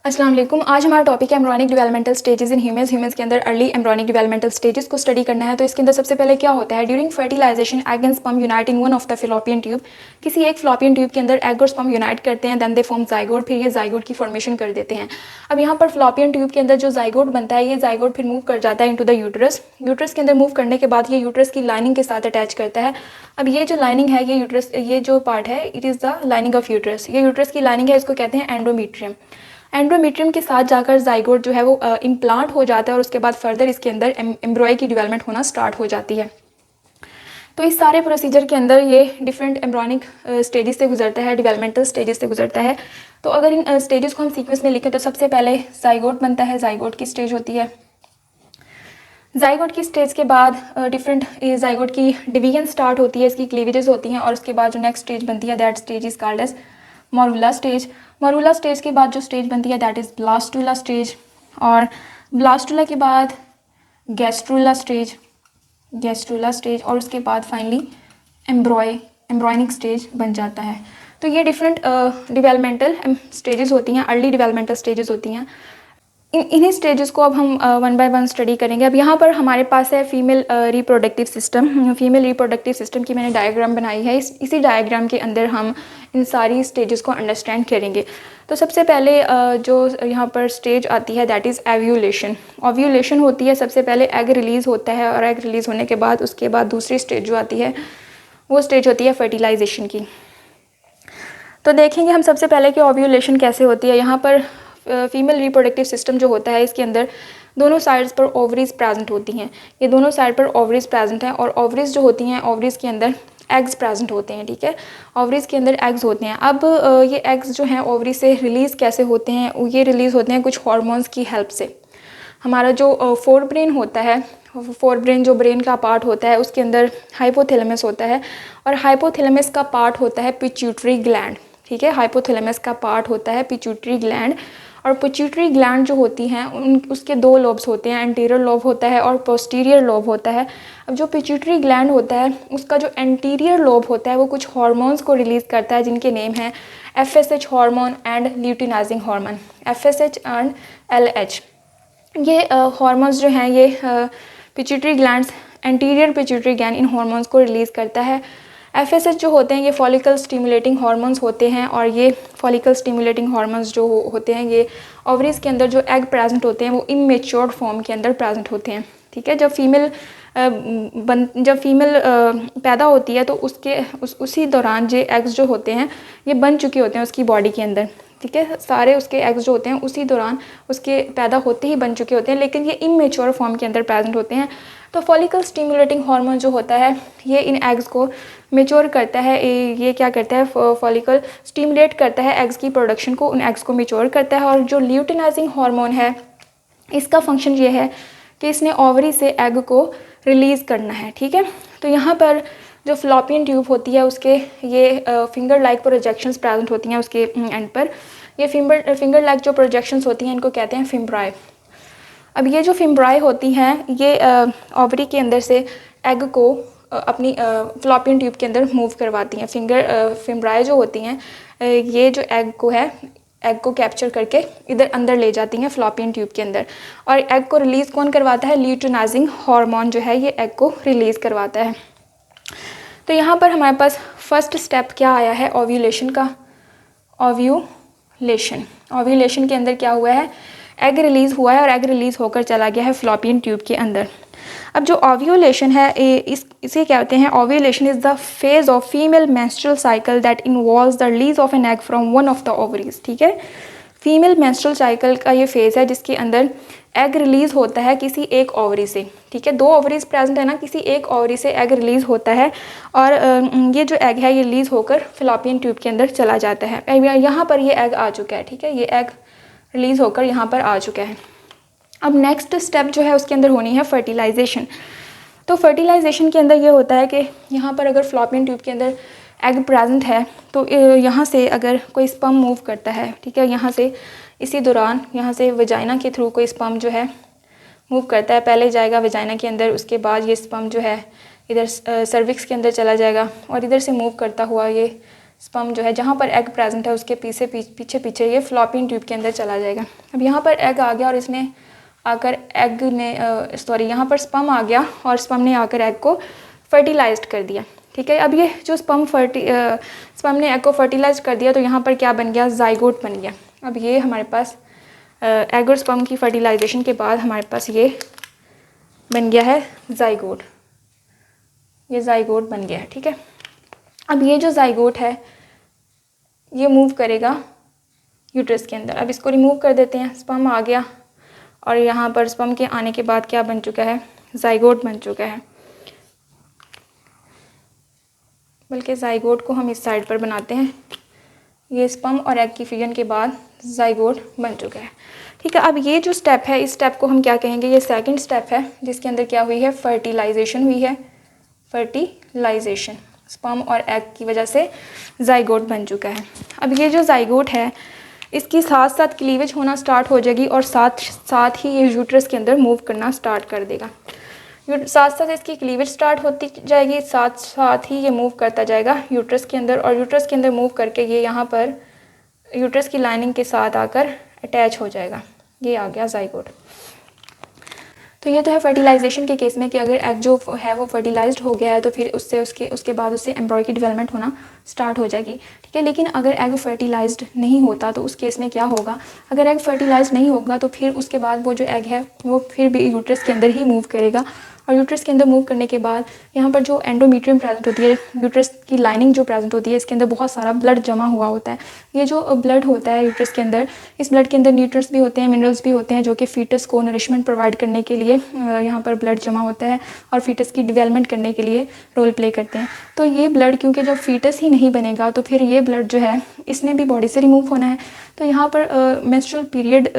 अस्सलाम वालेकुम। आज हमारा टॉपिक है embryonic developmental stages in humans. Humans के अंदर अर्ली एम्ब्रियोनिक डेवलपमेंटल स्टेजेस को स्टडी करना है। तो इसके अंदर सबसे पहले क्या होता है, during fertilization egg and sperm unite in one of the fallopian tube. किसी एक फिलोपियन ट्यूब के अंदर एग और स्पर्म यूनाइट करते हैं, देन दे फॉर्म जाइगोट, फिर ये जाइगोट की फॉर्मेशन कर देते हैं। अब यहाँ पर फिलोपियन ट्यूब के अंदर जो जाइगोट बनता है, ये जाइगोट फिर मूव कर जाता है इनटू द यूट्रस। यूट्रस के अंदर मूव करने के बाद ये यूट्रस की लाइनिंग के साथ अटैच करता है। अब ये जो लाइनिंग है, ये यूट्रस, ये जो पार्ट है, it is the lining of uterus. ये यूट्रस की लाइनिंग है, इसको कहते हैं एंडोमेट्रियम। एंडोमेट्रियम के साथ जाकर जाइगोट जो है वो इम्प्लांट हो जाता है और उसके बाद फर्दर इसके अंदर एम्ब्रॉय की डेवलपमेंट होना स्टार्ट हो जाती है। तो इस सारे प्रोसीजर के अंदर ये डिफरेंट एम्ब्रियोनिक स्टेजेस से गुजरता है, डेवलपमेंटल स्टेजेस से गुजरता है। तो अगर इन स्टेजेस को हम सीक्वेंस में लिखें तो सबसे पहले जाइगोट बनता है, जाइगोट की स्टेज होती है। जाइगोट की स्टेज के बाद डिफरेंट जाइगोट की डिवीजन स्टार्ट होती है, इसकी क्लीवेजेस होती हैं और उसके बाद जो नेक्स्ट स्टेज बनती है that stage is called as morula stage. Morula stage के बाद जो स्टेज बनती है दैट इज़ ब्लास्टुला स्टेज, और ब्लास्टुला के बाद गैस्ट्रुला स्टेज, गैस्ट्रुला स्टेज, और उसके बाद फाइनली एम्ब्रॉयनिक स्टेज बन जाता है। तो ये डिफरेंट डेवलपमेंटल स्टेजेस होती हैं, अर्ली डेवलपमेंटल स्टेजेस होती हैं। इन्हीं स्टेजेस को अब हम वन बाय वन स्टडी करेंगे। अब यहाँ पर हमारे पास है female reproductive system. Female reproductive system की मैंने डायग्राम बनाई है। इसी डायग्राम के अंदर हम इन सारी स्टेजेस को अंडरस्टैंड करेंगे। तो सबसे पहले जो यहाँ पर स्टेज आती है दैट इज़ एव्यूलेशन। ओव्यूलेशन होती है, सबसे पहले एग रिलीज़ होता है और एग रिलीज़ होने के बाद उसके बाद दूसरी स्टेज जो आती है वो स्टेज होती है फर्टिलाइजेशन की। तो देखेंगे हम सबसे पहले कि ओव्यूलेशन कैसे होती है। यहाँ पर फीमेल रिप्रोडक्टिव सिस्टम जो होता है इसके अंदर दोनों साइड्स पर ओवरीज प्रेजेंट होती हैं। ये दोनों साइड पर ओवरीज प्रेजेंट हैं और ओवरीज जो होती हैं, ओवरीज के अंदर एग्स प्रेजेंट होते हैं। ठीक है, ओवरीज के अंदर एग्स होते हैं। अब ये एग्स जो हैं ओवरी से रिलीज़ कैसे होते हैं, ये रिलीज़ होते हैं कुछ हार्मोन्स की हेल्प से। हमारा जो फोर ब्रेन होता है, फोर ब्रेन जो ब्रेन का पार्ट होता है उसके अंदर हाइपोथैलेमस होता है और हाइपोथैलेमस का पार्ट होता है पिट्यूटरी ग्लैंड। ठीक है, हाइपोथैलेमस का पार्ट होता है पिट्यूटरी ग्लैंड, और पिट्यूटरी ग्लैंड जो होती हैं उसके दो लोब्स होते हैं, एंटीरियर लोब होता है और पोस्टीरियर लोब होता है। अब जो पिट्यूटरी ग्लैंड होता है उसका जो एंटीरियर लोब होता है वो कुछ हार्मोन्स को रिलीज़ करता है जिनके नेम हैं FSH hormone and luteinizing hormone, FSH and LH। ये हार्मोन्स जो हैं ये pituitary glands, anterior pituitary gland in hormones को रिलीज़ करता है। FSH जो होते हैं ये फॉलिकल स्टिमुलेटिंग हार्मोन्स होते हैं और ये फॉलिकल स्टिमुलेटिंग हार्मोन्स जो होते हैं ये ओवरीज के अंदर जो एग प्रेजेंट होते हैं वो इमेच्योर फॉर्म के अंदर प्रेजेंट होते हैं। ठीक है, जब फीमेल पैदा होती है तो उसी दौरान जो एग्स जो होते हैं ये बन चुके होते हैं उसकी बॉडी के अंदर। ठीक है, सारे उसके एग्स जो होते हैं उसी दौरान उसके पैदा होते ही बन चुके होते हैं, लेकिन ये इमेच्योर फॉर्म के अंदर प्रेजेंट होते हैं। तो फॉलिकल स्टिमुलेटिंग हार्मोन जो होता है ये इन एग्स को मेच्योर करता है। ये क्या करता है, फॉलिकल स्टिमुलेट करता है एग्स की प्रोडक्शन को, उन एग्स को मेच्योर करता है। और जो ल्यूटिनाइजिंग हार्मोन है इसका फंक्शन ये है कि इसने ओवरी से एग को रिलीज़ करना है। ठीक है, तो यहाँ पर जो फ्लॉपियन ट्यूब होती है उसके ये फिंगर लाइक प्रोजेक्शंस प्रेजेंट होती हैं उसके एंड पर। ये फिंगर लाइक जो प्रोजेक्शंस होती हैं इनको कहते हैं फिम्ब्राई। अब ये जो फिम्ब्राई होती हैं ये ओवरी के अंदर से एग को अपनी फ्लॉपियन ट्यूब के अंदर मूव करवाती हैं। फिम्ब्राई जो होती हैं ये जो एग को कैप्चर करके इधर अंदर ले जाती हैं फ्लॉपियन ट्यूब के अंदर, और एग को रिलीज़ कौन करवाता है, ल्यूटिनाइजिंग हार्मोन जो है ये एग को रिलीज़ करवाता है। तो यहाँ पर हमारे पास फर्स्ट स्टेप क्या आया है, ओव्यूलेशन का। ओव्यूलेशन के अंदर क्या हुआ है, एग रिलीज़ हुआ है और एग रिलीज़ होकर चला गया है फ्लॉपियन ट्यूब के अंदर। अब जो ओव्यूलेशन है इसे कहते हैं, ovulation is the phase of female menstrual cycle that involves the release of an egg from one of the ovaries. ठीक है, फीमेल मेंस्ट्रुअल साइकिल का ये फेज़ है जिसके अंदर एग रिलीज़ होता है किसी एक ओवरी से। ठीक है, दो ओवरीज प्रेजेंट है ना, किसी एक ओवरी से एग रिलीज़ होता है और ये जो एग है ये रिलीज़ होकर फ्लॉपियन ट्यूब के अंदर चला जाता है। यहाँ पर ये एग आ चुका है। ठीक है, ये एग रिलीज़ होकर यहाँ पर आ चुका है। अब नेक्स्ट स्टेप जो है उसके अंदर होनी है फर्टिलाइजेशन। तो फर्टिलाइजेशन के अंदर ये होता है कि यहाँ पर अगर फ्लॉपियन ट्यूब के अंदर एग प्रेजेंट है तो यहाँ से अगर कोई स्पर्म मूव करता है, ठीक है, यहाँ से इसी दौरान यहाँ से वजाइना के थ्रू कोई स्पर्म जो है मूव करता है, पहले जाएगा वजाइना के अंदर, उसके बाद ये स्पर्म जो है इधर सर्विक्स के अंदर चला जाएगा और इधर से मूव करता हुआ ये स्पर्म जो है जहाँ पर एग प्रेजेंट है उसके पीछे पीछे ये फ्लॉपियन ट्यूब के अंदर चला जाएगा। अब यहाँ पर एग आ गया और इसने आकर एग ने यहाँ पर स्पर्म आ गया और स्पर्म ने आकर एग को फर्टिलाइज्ड कर दिया। ठीक है, अब ये जो स्पर्म ने एग को फर्टिलाइज कर दिया तो यहाँ पर क्या बन गया, जाइगोट बन गया। अब ये हमारे पास एग और स्पर्म की फर्टिलाइजेशन के बाद हमारे पास ये बन गया है जाइगोट, ये जाइगोट बन गया है। ठीक है, अब ये जो जाइगोट है ये मूव करेगा यूट्रस के अंदर। अब इसको रिमूव कर देते हैं, स्पर्म आ गया और यहाँ पर स्पर्म के आने के बाद क्या बन चुका है, जाइगोट बन चुका है। बल्कि जाइगोट को हम इस साइड पर बनाते हैं, ये स्पर्म और एग की फ्यूजन के बाद जाइगोट बन चुका है। ठीक है, अब ये जो स्टेप है इस स्टेप को हम क्या कहेंगे, ये सेकंड स्टेप है जिसके अंदर क्या हुई है, फर्टिलाइजेशन हुई है। फर्टिलाइजेशन, स्पर्म और एग की वजह से जाइगोट बन चुका है। अब ये जो जाइगोट है इसकी साथ साथ क्लीवेज होना स्टार्ट हो जाएगी और साथ साथ ही ये यूट्रस के अंदर मूव करना स्टार्ट कर देगा। साथ साथ इसकी क्लीवेज स्टार्ट होती जाएगी, साथ साथ ही ये मूव करता जाएगा यूट्रस के अंदर और यूट्रस के अंदर मूव करके ये यहाँ पर यूट्रस की लाइनिंग के साथ आकर अटैच हो जाएगा। ये आ गया जाइगोट। तो ये तो है फर्टिलाइजेशन के केस में कि अगर एग जो है वो फर्टिलाइज्ड हो गया है तो फिर उसके बाद उससे एम्ब्रॉय की डेवलपमेंट होना स्टार्ट हो जाएगी। ठीक है, लेकिन अगर एग फर्टिलाइज्ड नहीं होता तो उस केस में क्या होगा, अगर एग फर्टिलाइज्ड नहीं होगा तो फिर उसके बाद वो जो एग है वो फिर भी यूट्रस के अंदर ही मूव करेगा और यूट्रस के अंदर मूव करने के बाद यहाँ पर जो एंडोमेट्रियम प्रेजेंट होती है, यूट्रस की लाइनिंग जो प्रेजेंट होती है, इसके अंदर बहुत सारा ब्लड जमा हुआ होता है। ये जो ब्लड होता है यूट्रस के अंदर, इस ब्लड के अंदर न्यूट्रिएंट्स भी होते हैं, मिनरल्स भी होते हैं जो कि फीटस को नरिशमेंट प्रोवाइड करने के लिए यहाँ पर ब्लड जमा होता है और फीटस की डेवलपमेंट करने के लिए रोल प्ले करते हैं। तो ये ब्लड क्योंकि जब फीटस ही नहीं बनेगा तो फिर ये ब्लड जो है इसने भी बॉडी से रिमूव होना है। तो यहाँ पर मेंस्ट्रुअल पीरियड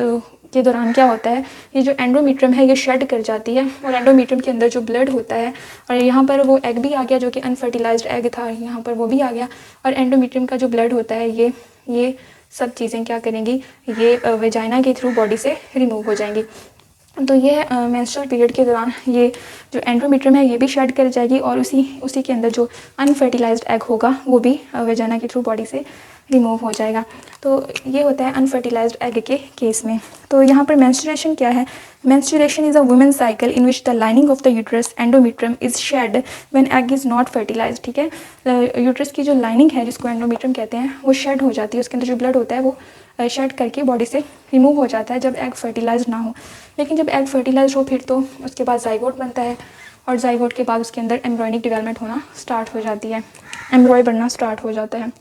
के दौरान क्या होता है, ये जो एंडोमेट्रियम है ये शेड कर जाती है और एंडोमेट्रियम के अंदर जो ब्लड होता है, और यहाँ पर वो एग भी आ गया जो कि अनफर्टिलाइज्ड एग था, यहाँ पर वो भी आ गया और एंडोमेट्रियम का जो ब्लड होता है ये सब चीज़ें क्या करेंगी, ये वेजाइना के थ्रू बॉडी से रिमूव हो जाएंगी। तो ये मेंस्ट्रुअल पीरियड के दौरान ये जो एंडोमेट्रियम है ये भी शेड कर जाएगी और उसी के अंदर जो अनफर्टिलाइज्ड एग होगा वो भी वेजाइना के थ्रू बॉडी से रिमूव हो जाएगा। तो ये होता है अनफर्टिलाइज्ड एग के केस में। तो यहाँ पर मेंस्ट्रुएशन क्या है, menstruation is a women cycle in which the lining of the uterus endometrium is shed when egg is not fertilized. ठीक है, यूट्रस की जो लाइनिंग है जिसको एंडोमेट्रियम कहते हैं वो शेड हो जाती है, उसके अंदर जो ब्लड होता है वो शेड करके बॉडी से रिमूव हो जाता है जब एग फर्टिलाइज्ड ना हो। लेकिन जब एग फर्टिलाइज्ड हो फिर तो उसके बाद जाइगोट बनता है और जाइगोट के बाद उसके अंदर एम्ब्रॉयनिक डेवलपमेंट होना स्टार्ट हो जाती है, एम्ब्रॉय बनना स्टार्ट हो जाता है।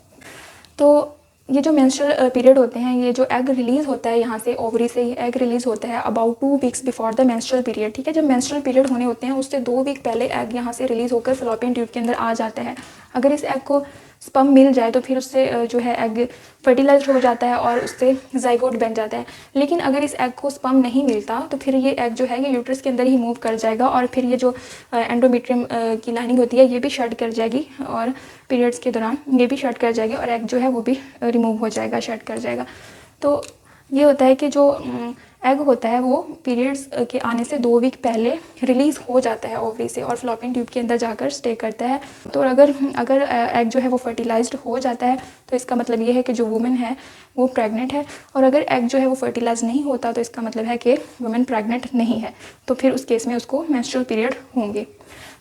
तो ये जो मेंस्ट्रुअल पीरियड होते हैं, ये जो एग रिलीज़ होता है यहाँ से ओवरी से ये एग रिलीज़ होता है about 2 weeks before the menstrual period. ठीक है, जब मेंस्ट्रुअल पीरियड होने होते हैं उससे 2 वीक पहले एग यहाँ से रिलीज़ होकर फैलोपियन ट्यूब के अंदर आ जाता है। अगर इस एग को स्पर्म मिल जाए तो फिर उससे जो है एग फर्टिलाइज्ड हो जाता है और उससे जाइगोट बन जाता है। लेकिन अगर इस एग को स्पर्म नहीं मिलता तो फिर ये एग जो है ये यूट्रस के अंदर ही मूव कर जाएगा और फिर ये जो एंडोमेट्रियम की लाइनिंग होती है ये भी शेड कर जाएगी और पीरियड्स के दौरान ये भी शेड कर जाएगी और एग जो है वो भी रिमूव हो जाएगा, शेड कर जाएगा। तो ये होता है कि जो एग होता है वो पीरियड्स के आने से 2 वीक पहले रिलीज़ हो जाता है ओवरी से और फैलोपियन ट्यूब के अंदर जाकर स्टे करता है। तो अगर एग जो है वो फर्टिलाइज्ड हो जाता है तो इसका मतलब ये है कि जो वुमेन है वो प्रेग्नेंट है, और अगर एग जो है वो फर्टिलाइज नहीं होता तो इसका मतलब है कि वुमेन प्रेग्नेंट नहीं है। तो फिर उस केस में उसको मेंस्ट्रुअल पीरियड होंगे।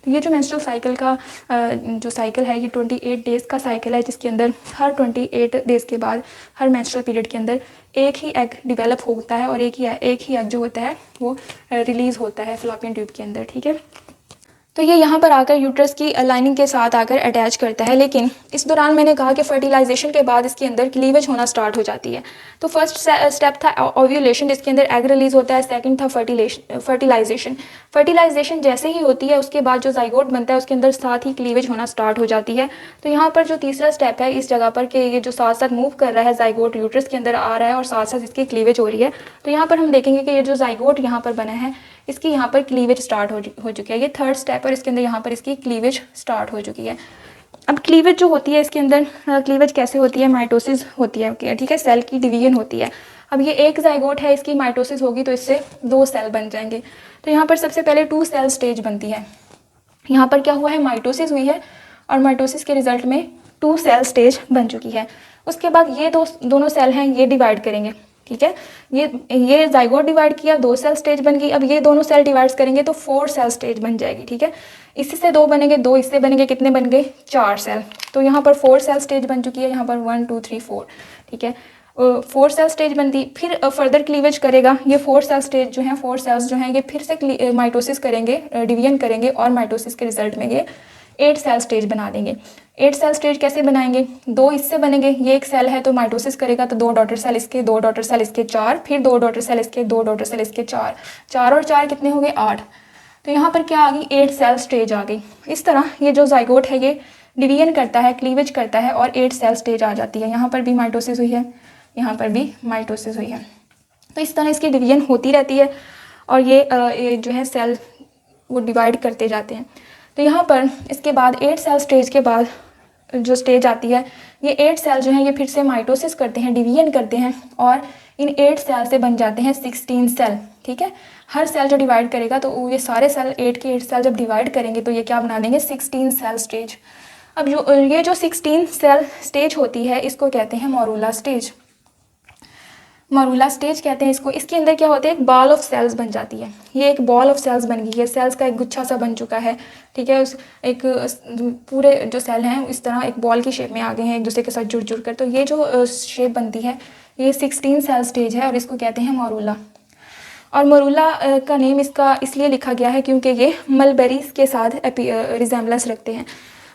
तो ये जो मेंस्ट्रुअल साइकिल का जो साइकिल है ये 28 डेज़ का साइकिल है जिसके अंदर हर 28 डेज़ के बाद हर मेंस्ट्रुअल पीरियड के अंदर एक ही एग डेवलप होता है और एक ही एग जो होता है वो रिलीज़ होता है फैलोपियन ट्यूब के अंदर। ठीक है, तो ये यहाँ पर आकर यूट्रस की लाइनिंग के साथ आकर अटैच करता है। लेकिन इस दौरान मैंने कहा कि फर्टिलाइजेशन के बाद इसके अंदर क्लीवेज होना स्टार्ट हो जाती है। तो फर्स्ट स्टेप था ओव्यूलेशन जिसके अंदर एग रिलीज होता है, सेकंड था फर्टिलाइजेशन। फर्टिलाइजेशन जैसे ही होती है उसके बाद जो जाइगोट बनता है उसके अंदर साथ ही क्लीवेज होना स्टार्ट हो जाती है। तो यहाँ पर जो तीसरा स्टेप है इस जगह पर कि ये जो साथ साथ मूव कर रहा है जाइगोट यूट्रस के अंदर आ रहा है और साथ साथ इसकी क्लीवेज हो रही है। तो यहाँ पर हम देखेंगे कि ये जो जाइगोट यहाँ पर बना है इसकी यहाँ पर क्लीवेज स्टार्ट हो चुकी है। ये थर्ड स्टेप और इसके अंदर यहाँ पर इसकी क्लीवेज स्टार्ट हो चुकी है। अब क्लीवेज जो होती है इसके अंदर क्लीवेज कैसे होती है, माइटोसिस होती है। ठीक है, सेल की डिवीजन होती है। अब ये एक जाइगोट है, इसकी माइटोसिस होगी तो इससे 2 सेल बन जाएंगे। तो यहाँ पर सबसे पहले 2 सेल स्टेज बनती है। यहाँ पर क्या हुआ है, माइटोसिस हुई है और माइटोसिस के रिजल्ट में 2 सेल स्टेज बन चुकी है। उसके बाद ये दोनों सेल हैं, ये डिवाइड करेंगे, ठीक है। ये जाइगोट डिवाइड किया, 2 सेल स्टेज बन गई। अब ये दोनों सेल डिवाइड करेंगे तो 4 सेल स्टेज बन जाएगी, ठीक है। इसी से 2 बनेंगे, 2 इससे बनेंगे, कितने बन गए, 4 सेल। तो यहाँ पर 4 सेल स्टेज बन चुकी है, यहाँ पर 1 2 3 4, ठीक है। 4 सेल स्टेज बनती, फिर फर्दर क्लीवेज करेगा। ये 4 सेल स्टेज जो हैं, 4 सेल्स जो हैं, ये फिर से माइटोसिस करेंगे, डिवीजन करेंगे, और माइटोसिस के रिजल्ट में ये 8 सेल स्टेज बना देंगे। 8 सेल स्टेज कैसे बनाएंगे, 2 इससे बनेंगे, ये एक सेल है तो माइटोसिस करेगा तो 2 डॉटर सेल इसके, 2 डॉटर सेल इसके 4, फिर 2 डॉटर सेल इसके, 2 डॉटर सेल इसके 4, 4 और 4 कितने हो गए, 8। तो यहाँ पर क्या आ गई, 8 सेल स्टेज आ गई। इस तरह ये जो जाइगोट है ये डिवीजन करता है, क्लीवेज करता है, और 8 सेल स्टेज आ जाती है। यहाँ पर भी माइटोसिस हुई है, यहाँ पर भी माइटोसिस हुई है। तो इस तरह इसकी डिवीजन होती रहती है, और ये जो है सेल वो डिवाइड करते जाते हैं। तो यहाँ पर इसके बाद 8 सेल स्टेज के बाद जो स्टेज आती है, ये 8 सेल जो हैं ये फिर से माइटोसिस करते हैं, डिवीजन करते हैं, और इन 8 सेल से बन जाते हैं 16 सेल, ठीक है। हर सेल जो डिवाइड करेगा तो ये सारे सेल 8 के 8 सेल जब डिवाइड करेंगे तो ये क्या बना देंगे, 16 सेल स्टेज। अब ये जो 16 सेल स्टेज होती है इसको कहते हैं मॉरूला स्टेज। मॉरूला स्टेज कहते हैं इसको। इसके अंदर क्या होता है, एक बॉल ऑफ सेल्स बन जाती है। ये एक बॉल ऑफ सेल्स बन गई है, सेल्स का एक गुच्छा सा बन चुका है, ठीक है। उस एक पूरे जो सेल हैं इस तरह एक बॉल की शेप में आ गए हैं एक दूसरे के साथ जुड़ जुड़ कर। तो ये जो शेप बनती है ये 16 सेल स्टेज है, और इसको कहते हैं मॉरूला। और मॉरूला का नेम इसका इसलिए लिखा गया है क्योंकि ये मलबेरीज के साथ रिजेम्बलेंस रखते हैं।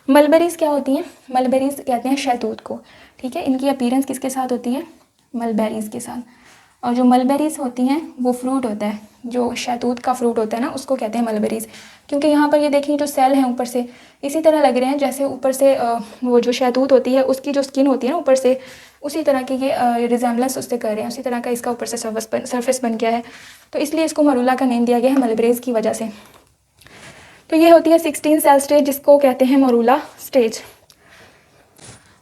मलबेरीज क्या होती हैं, मलबेरीज कहते हैं शहतूत को, ठीक है। इनकी अपीयरेंस किसके साथ होती है, मलबेरीज के साथ। और जो मलबेरीज होती हैं वो फ्रूट होता है, जो शहतूत का फ्रूट होता है ना, उसको कहते हैं मलबेरीज। क्योंकि यहाँ पर ये देखिए जो सेल हैं ऊपर से इसी तरह लग रहे हैं जैसे ऊपर से वो जो शहतूत होती है उसकी जो स्किन होती है ना ऊपर से, उसी तरह की ये रिजेम्बलेंस उससे कर रहे हैं, उसी तरह का इसका ऊपर से सरफेस बन गया है। तो इसलिए इसको मॉरूला का नेम दिया गया है मलबेरीज की वजह से। तो ये होती है 16 सेल स्टेज, जिसको कहते हैं मॉरूला स्टेज।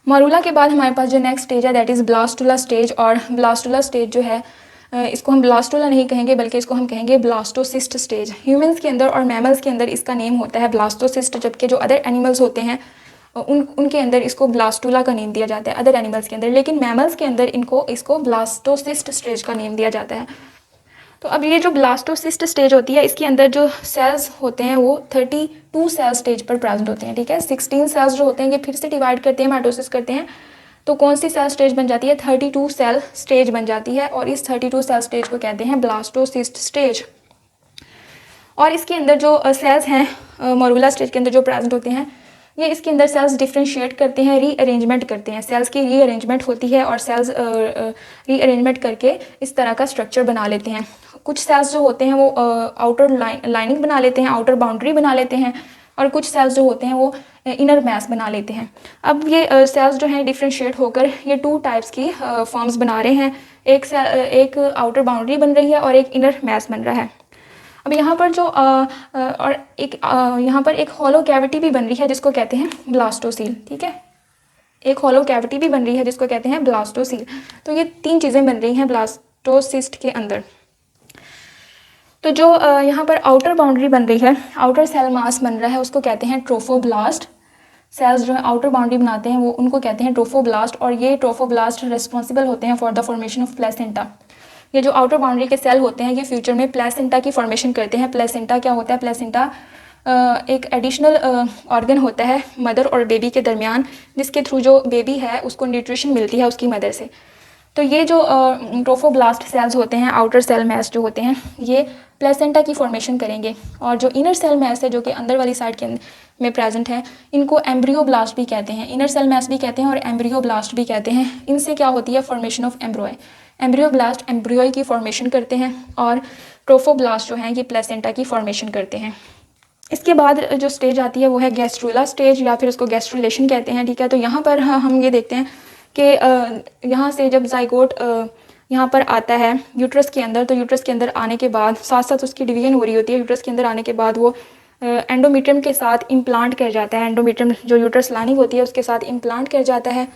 मॉरूला के बाद हमारे पास जो नेक्स्ट स्टेज है दैट इज़ ब्लास्टुला स्टेज। और ब्लास्टुला स्टेज जो है इसको हम ब्लास्टुला नहीं कहेंगे बल्कि इसको हम कहेंगे ब्लास्टोसिस्ट स्टेज। ह्यूमंस के अंदर और मैमल्स के अंदर इसका नेम होता है ब्लास्टोसिस्ट, जबकि जो अदर एनिमल्स होते हैं उनके अंदर इसको ब्लास्टुला का नेम दिया जाता है, अदर एनिमल्स के अंदर। लेकिन मैमल्स के अंदर इसको ब्लास्टोसिस्ट स्टेज का नेम दिया जाता है। तो अब ये जो ब्लास्टोसिस्ट स्टेज होती है इसके अंदर जो सेल्स होते हैं वो 32 सेल स्टेज पर प्रेजेंट होते हैं, ठीक है। 16 सेल्स जो होते हैं ये फिर से डिवाइड करते हैं, माइटोसिस करते हैं, तो कौन सी सेल स्टेज बन जाती है, 32 सेल स्टेज बन जाती है। और इस 32 सेल स्टेज को कहते हैं ब्लास्टोसिस्ट स्टेज। और इसके अंदर जो सेल्स हैं मॉरूला स्टेज के अंदर जो प्रेजेंट होते हैं, ये इसके अंदर सेल्स डिफ्रेंशिएट करते हैं, रीअरेंजमेंट करते हैं। सेल्स की रीअरेंजमेंट होती है और सेल्स रीअरेंजमेंट करके इस तरह का स्ट्रक्चर बना लेते हैं। कुछ सेल्स जो होते हैं वो आउटर लाइनिंग बना लेते हैं, आउटर बाउंड्री बना लेते हैं, और कुछ सेल्स जो होते हैं वो इनर मैस बना लेते हैं। अब ये सेल्स जो हैं डिफ्रेंशिएट होकर ये 2 टाइप्स की फॉर्म्स बना रहे हैं। एक आउटर बाउंड्री बन रही है और एक इनर मैस बन रहा है। अब यहाँ पर जो यहाँ पर एक हॉलो कैविटी भी बन रही है जिसको कहते हैं ब्लास्टोसील, ठीक है। एक हॉलो कैविटी भी बन रही है जिसको कहते हैं ब्लास्टोसील। तो ये 3 चीज़ें बन रही हैं ब्लास्टोसिस्ट के अंदर। तो जो यहाँ पर आउटर बाउंड्री बन रही है, आउटर सेल मास बन रहा है, उसको कहते हैं ट्रोफोब्लास्ट। सेल्स जो है आउटर बाउंड्री बनाते हैं वो उनको कहते हैं ट्रोफोब्लास्ट। और ये ट्रोफोब्लास्ट रिस्पॉन्सिबल होते हैं for the formation of placenta. ये जो आउटर बाउंड्री के सेल होते हैं ये फ्यूचर में प्लेसेंटा की फॉर्मेशन करते हैं। प्लेसेंटा क्या होता है, प्लेसेंटा एक एडिशनल ऑर्गन होता है मदर और बेबी के दरमियान, जिसके थ्रू जो बेबी है उसको न्यूट्रिशन मिलती है उसकी मदर से। तो ये जो ट्रोफोब्लास्ट सेल्स होते हैं, आउटर सेल मैस जो होते हैं, ये प्लेसेंटा की फॉर्मेशन करेंगे। और जो इनर सेल मैस है जो कि अंदर वाली साइड के में प्रेजेंट है, इनको एम्ब्रियोब्लास्ट भी कहते हैं। इनर सेल मैस भी कहते हैं और एम्ब्रियोब्लास्ट भी कहते हैं। इनसे क्या होती है, फॉर्मेशन ऑफ एम्ब्रॉय। एम्ब्रियोब्लास्ट एम्ब्रियोई की फॉर्मेशन करते हैं और ट्रोफोब्लास्ट जो हैं ये प्लेसेंटा की फॉर्मेशन करते हैं। इसके बाद जो स्टेज आती है वो है गैस्ट्रुला स्टेज, या फिर उसको गैस्ट्रुलेशन कहते हैं, ठीक है। तो यहाँ पर हम ये देखते हैं कि यहाँ से जब जाइगोट यहाँ पर आता है यूट्रस के अंदर, तो यूट्रस के अंदर आने के बाद साथ साथ उसकी डिवीजन हो रही होती है। यूट्रस के अंदर आने के बाद वो एंडोमीट्रियम के साथ इम्प्लांट कर जाता है। एंडोमीट्रियम जो यूट्रस लाइनिंग होती है उसके साथ इम्प्लांट कर जाता है।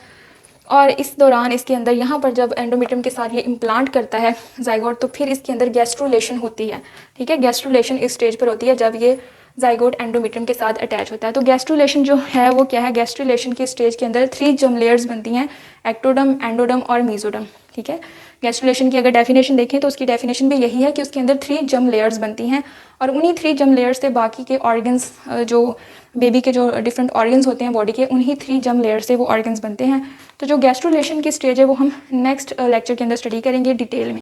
और इस दौरान इसके अंदर यहाँ पर जब एंडोमीट्रियम के साथ ये इम्प्लांट करता है जाइगोट, तो फिर इसके अंदर गैस्ट्रुलेशन होती है, ठीक है। गैस्ट्रुलेशन इस स्टेज पर होती है जब ये जाइगोट एंडोमेट्रियम के साथ अटैच होता है। तो गैस्ट्रुलेशन जो है वो क्या है, गैस्ट्रुलेशन की स्टेज के अंदर 3 जर्म लेयर्स बनती हैं, एक्टोडर्म, एंडोडर्म और मीजोडर्म। ठीक है, गैस्ट्रुलेशन की अगर डेफिनेशन देखें तो उसकी डेफिनेशन भी यही है कि उसके अंदर 3 जर्म लेयर्स बनती हैं और उन्हीं 3 जर्म लेयर्स से बाकी के ऑर्गन्स, जो बेबी के जो डिफरेंट ऑर्गन्स होते हैं बॉडी के, उन्हीं 3 जर्म लेयर से वो ऑर्गन्स बनते हैं। तो जो गैस्ट्रुलेशन की स्टेज है वो हम नेक्स्ट लेक्चर के अंदर स्टडी करेंगे डिटेल में।